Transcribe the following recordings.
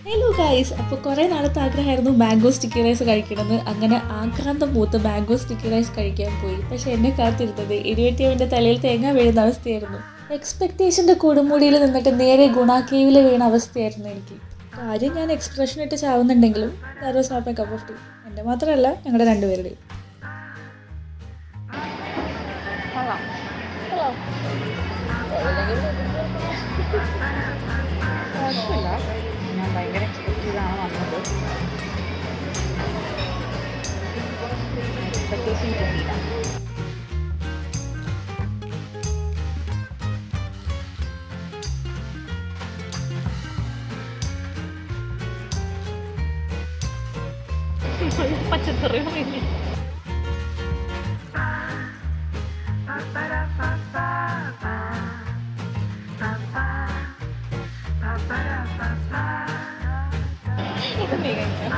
Hello guys, അപ്പോൾ കുറേ നാളത്തെ ആഗ്രഹമായിരുന്നു മാംഗോ സ്റ്റിക്കി റൈസ് കഴിക്കണമെന്ന്. അങ്ങനെ ആക്രാന്തം മൂത്ത് മാംഗോ സ്റ്റിക്കി റൈസ് കഴിക്കാൻ പോയി. പക്ഷെ എന്നെ കാത്തിരുന്നത് ഇടിവെട്ടിയവൻ്റെ തലയിൽ തേങ്ങ വീഴുന്ന അവസ്ഥയായിരുന്നു. എക്സ്പെക്റ്റേഷൻ്റെ കൊടുമുടിയിൽ നിന്നിട്ട് നേരെ ഗുണാക്കേവിൽ വീണ അവസ്ഥയായിരുന്നു എനിക്ക്. കാര്യം ഞാൻ എക്സ്പ്രഷൻ ഇട്ട് ചാവുന്നുണ്ടെങ്കിലും that was not my cup of tea. എൻ്റെ മാത്രമല്ല, ഞങ്ങളുടെ രണ്ടുപേരുടെയും. ഞാൻ ഭയങ്കര എക്സ്പെക്ട് ചെയ്താണ് വന്നത്. എക്സ്പെക്ടേഷൻ കിട്ടിയില്ല. പച്ചക്കറികളില്ല. ഇത് നീ കഴിക്കാം.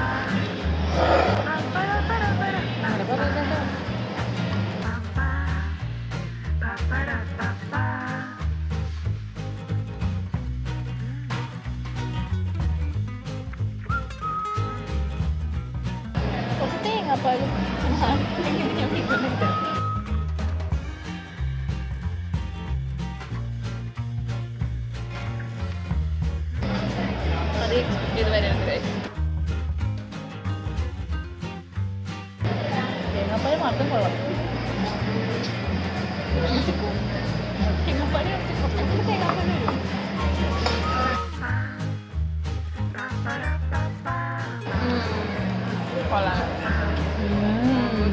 കുറച്ച് തേങ്ങാപ്പാലും ഞാൻ വിൽക്കുന്നുണ്ട്. അത് എക്സ്പെക്ട് ചെയ്ത് വരാനുണ്ട്. തേങ്ങാപ്പാൽ മാത്രം കൊള്ളാം. തേങ്ങാപ്പാൽ കുറച്ചുകൂടി തേങ്ങാപ്പാൽ വരും. കൊള്ളാം.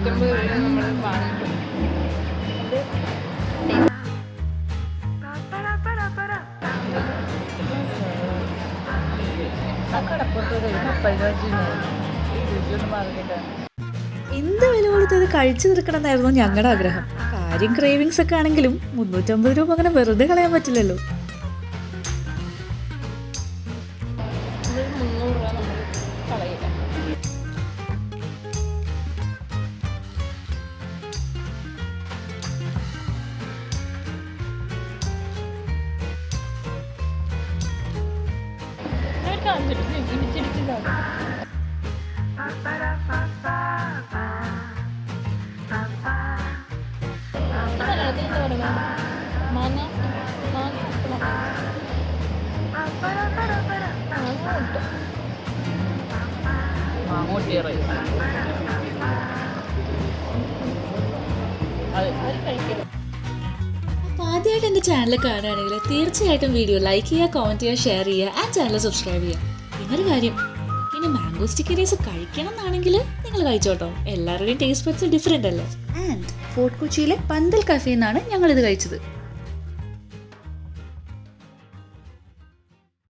150 രൂപ നമ്മൾ വാങ്ങിക്കും. എന്ത് വില കൊടുത്ത് ഇത് കഴിച്ചു തീർക്കണം എന്നായിരുന്നു ഞങ്ങളുടെ ആഗ്രഹം. കാര്യം ക്രേവിങ്സ് ഒക്കെ ആണെങ്കിലും 350 രൂപ അങ്ങനെ വെറുതെ കളയാൻ പറ്റില്ലല്ലോ. 300 രൂപ നമ്മൾ കളയില്ല. ഇടിച്ചിടിച്ചിട്ടാണ്. മാങ്ങോട്ടി റൈസ് അത് കഴിക്കരുത്. അപ്പോൾ ആദ്യമായിട്ട് എൻ്റെ ചാനൽ കാണുകയാണെങ്കിൽ തീർച്ചയായിട്ടും വീഡിയോ ലൈക്ക് ചെയ്യുക, കമൻറ്റ് ചെയ്യുക, ഷെയർ ചെയ്യുക ആൻഡ് ചാനൽ സബ്സ്ക്രൈബ് ചെയ്യുക. പിന്നൊരു കാര്യം, ഇനി മാംഗോ സ്റ്റിക്കി റൈസ് കഴിക്കണം എന്നാണെങ്കിൽ നിങ്ങൾ കഴിച്ചോട്ടോ. എല്ലാവരുടെയും ടേസ്റ്റ് ബഡ്സ് ഡിഫറെൻ്റ് അല്ലേ. ആൻഡ് ഫോർട്ട് കൊച്ചിയിലെ പന്തൽ കഫേയിൽ നിന്നാണ് ഞങ്ങളിത് കഴിച്ചത്.